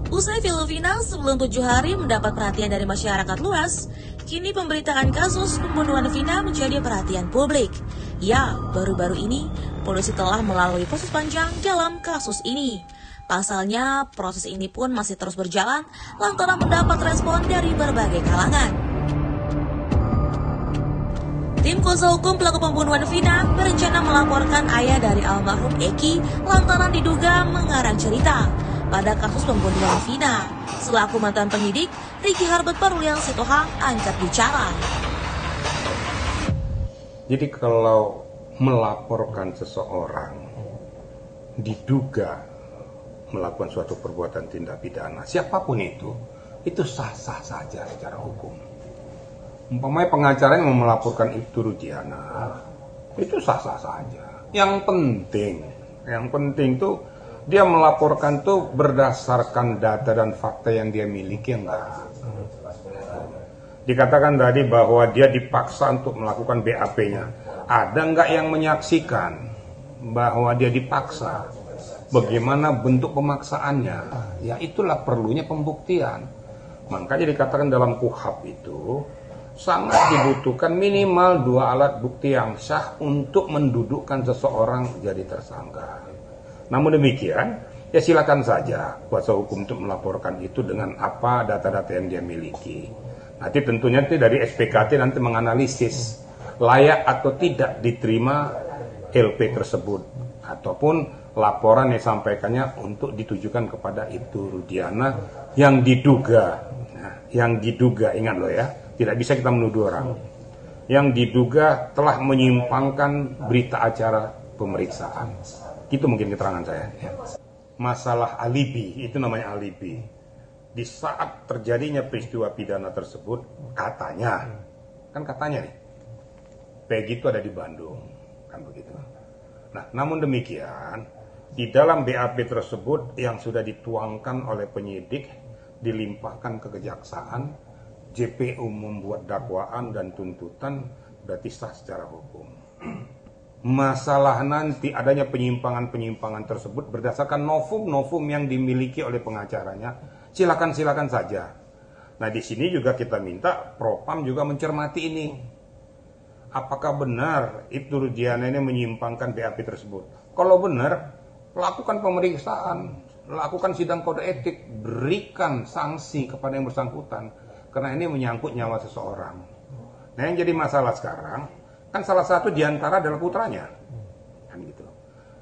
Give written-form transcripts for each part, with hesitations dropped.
Usai film Vina sebelum 7 hari mendapat perhatian dari masyarakat luas, kini pemberitaan kasus pembunuhan Vina menjadi perhatian publik. Ya, baru-baru ini polisi telah melalui proses panjang dalam kasus ini. Pasalnya, proses ini pun masih terus berjalan lantaran mendapat respon dari berbagai kalangan. Tim kuasa hukum pelaku pembunuhan Vina berencana melaporkan ayah dari almarhum Eki lantaran diduga mengarang cerita pada kasus pembunuhan Vina. Selaku mantan penyidik, Ricky Harbert Parulian Sitohang angkat bicara. Jadi kalau melaporkan seseorang diduga melakukan suatu perbuatan tindak pidana, siapapun itu sah-sah saja secara hukum. Umpamanya pengacara yang mau melaporkan Ibtu Rudiana, itu sah-sah saja. Yang penting tuh dia melaporkan tuh berdasarkan data dan fakta yang dia miliki, enggak. Dikatakan tadi bahwa dia dipaksa untuk melakukan BAP-nya. Ada enggak yang menyaksikan bahwa dia dipaksa? Bagaimana bentuk pemaksaannya? Ya itulah perlunya pembuktian. Makanya dikatakan dalam KUHP itu sangat dibutuhkan minimal 2 alat bukti yang sah untuk mendudukkan seseorang jadi tersangka. Namun demikian, ya silakan saja kuasa hukum untuk melaporkan itu dengan apa data-data yang dia miliki. Nanti tentunya dari SPKT nanti menganalisis layak atau tidak diterima LP tersebut ataupun laporan yang disampaikannya untuk ditujukan kepada Ibtu Rudiana yang diduga, ingat loh ya, tidak bisa kita menuduh orang, yang diduga telah menyimpangkan berita acara pemeriksaan. Itu mungkin keterangan saya. Ya. Masalah alibi, itu namanya alibi. Di saat terjadinya peristiwa pidana tersebut, katanya nih, Peggy itu ada di Bandung, kan begitu. Nah, namun demikian, di dalam BAP tersebut yang sudah dituangkan oleh penyidik, dilimpahkan ke kejaksaan, JPU membuat dakwaan dan tuntutan, berarti sah secara hukum. Masalah nanti adanya penyimpangan-penyimpangan tersebut berdasarkan novum yang dimiliki oleh pengacaranya, silakan saja. Nah, di sini juga kita minta Propam juga mencermati ini. Apakah benar Ibtu Rudiana ini menyimpangkan BAP tersebut? Kalau benar, lakukan pemeriksaan, lakukan sidang kode etik, berikan sanksi kepada yang bersangkutan, karena ini menyangkut nyawa seseorang. Nah, yang jadi masalah sekarang, kan salah satu diantara adalah putranya, kan gitu.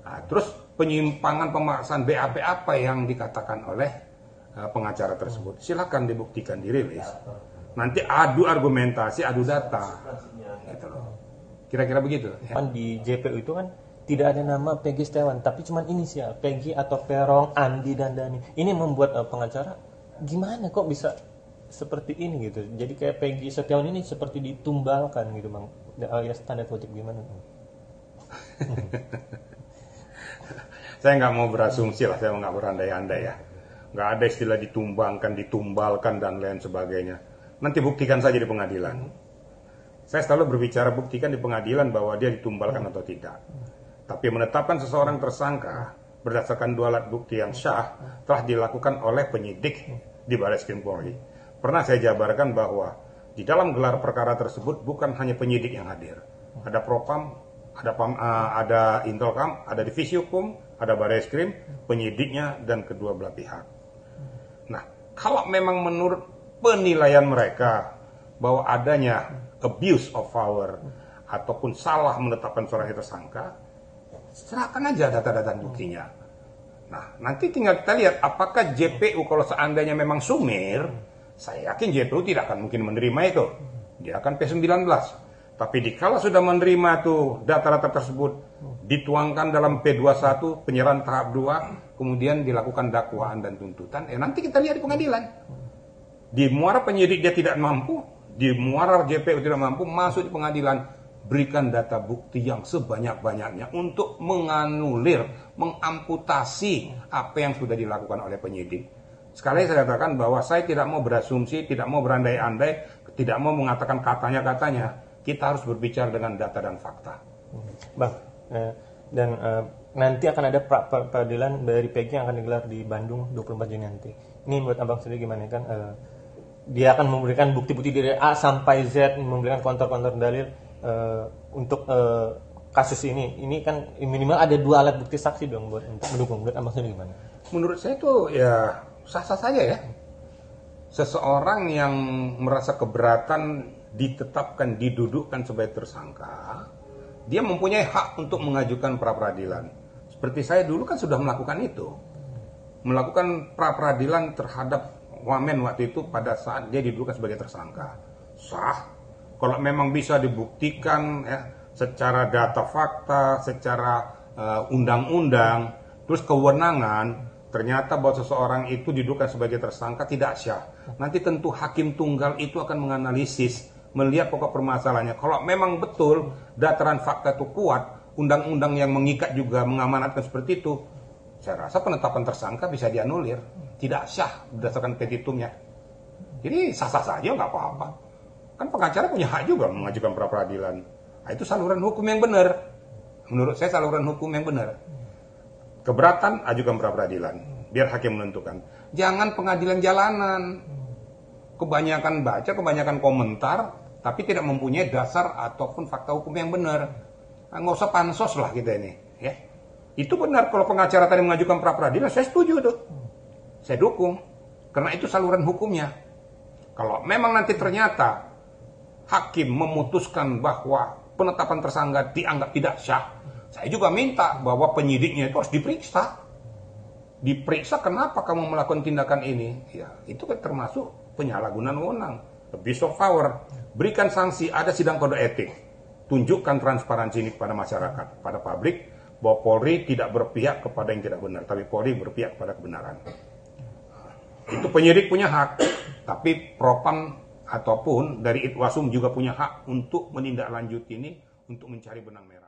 Nah, terus penyimpangan pemaksaan BAP apa yang dikatakan oleh pengacara tersebut? Silakan dibuktikan, dirilis. Nanti adu argumentasi, adu data, gitu loh. Kira-kira begitu. Ya? Kan di JPU itu kan tidak ada nama Peggy Setiawan, tapi cuma inisial Peggy atau Perong, Andi dan Dani. Ini membuat pengacara gimana kok bisa seperti ini gitu. Jadi kayak Peggy Setiawan ini seperti ditumbalkan gitu, Bang. Alias tanda kutip gimana, Bang? Saya nggak mau berasumsi lah, saya nggak berandai-andai ya. Nggak ada istilah ditumbangkan, ditumbalkan dan lain sebagainya. Nanti buktikan saja di pengadilan. Saya selalu berbicara buktikan di pengadilan bahwa dia ditumbalkan atau tidak. Tapi menetapkan seseorang tersangka berdasarkan 2 alat bukti yang sah telah dilakukan oleh penyidik di Barreskrim Polri. Pernah saya jabarkan bahwa di dalam gelar perkara tersebut bukan hanya penyidik yang hadir. Ada Propam, ada Intelkam, ada Divisi Hukum, ada Barreskrim, penyidiknya dan kedua belah pihak. Nah, kalau memang menurut penilaian mereka bahwa adanya abuse of power ataupun salah menetapkan seorang tersangka, serahkan aja data-data buktinya. Nah, nanti tinggal kita lihat apakah JPU kalau seandainya memang sumir, saya yakin JPU tidak akan mungkin menerima itu. Dia akan P19. Tapi dikala sudah menerima tuh data-data tersebut, dituangkan dalam P21, penyerahan tahap 2, kemudian dilakukan dakwaan dan tuntutan, nanti kita lihat di pengadilan. Di muara penyidik dia tidak mampu, di muara JPU tidak mampu, masuk di pengadilan. Berikan data bukti yang sebanyak-banyaknya untuk menganulir, mengamputasi apa yang sudah dilakukan oleh penyidik. Sekali saya katakan bahwa saya tidak mau berasumsi, tidak mau berandai-andai, tidak mau mengatakan katanya-katanya. Kita harus berbicara dengan data dan fakta. Bang, Dan nanti akan ada peradilan dari Peggy yang akan digelar di Bandung 24 Juni nanti. Ini buat abang sendiri gimana kan? Dia akan memberikan bukti-bukti dari A sampai Z, memberikan kontor-kontor dalil untuk kasus ini. Ini kan minimal ada 2 alat bukti saksi dong buat untuk mendukung. Menurut abang sendiri gimana? Menurut saya itu ya sah-sah saja ya. Seseorang yang merasa keberatan ditetapkan, didudukkan sebagai tersangka, dia mempunyai hak untuk mengajukan pra-peradilan. Seperti saya dulu kan sudah melakukan itu. Melakukan pra-peradilan terhadap wamen waktu itu pada saat dia didudukkan sebagai tersangka. Sah. Kalau memang bisa dibuktikan ya, secara data fakta, secara undang-undang, terus kewenangan, ternyata bahwa seseorang itu didudukkan sebagai tersangka tidak syah. Nanti tentu hakim tunggal itu akan menganalisis, melihat pokok permasalahannya. Kalau memang betul dataran fakta itu kuat, undang-undang yang mengikat juga mengamanatkan seperti itu, saya rasa penetapan tersangka bisa dianulir, tidak syah berdasarkan petitumnya. Jadi sah-sah saja, nggak apa-apa. Kan pengacara punya hak juga mengajukan pra-peradilan. Nah, itu saluran hukum yang benar. Menurut saya saluran hukum yang benar. Keberatan, ajukan pra-peradilan. Biar hakim menentukan. Jangan pengadilan jalanan. Kebanyakan baca, kebanyakan komentar, tapi tidak mempunyai dasar ataupun fakta hukum yang benar. Nah, nggak usah pansos lah kita ini. Ya. Itu benar, kalau pengacara tadi mengajukan pra-peradilan, saya setuju tuh. Saya dukung. Karena itu saluran hukumnya. Kalau memang nanti ternyata hakim memutuskan bahwa penetapan tersangka dianggap tidak syah, saya juga minta bahwa penyidiknya itu harus diperiksa. Diperiksa kenapa kamu melakukan tindakan ini. Ya, itu kan termasuk penyalahgunaan wewenang. Abuse of power. Berikan sanksi, ada sidang kode etik. Tunjukkan transparansi ini kepada masyarakat, pada publik, bahwa Polri tidak berpihak kepada yang tidak benar, tapi Polri berpihak kepada kebenaran. Itu penyidik punya hak, tapi propam ataupun dari Itwasum juga punya hak untuk menindaklanjuti ini, untuk mencari benang merah.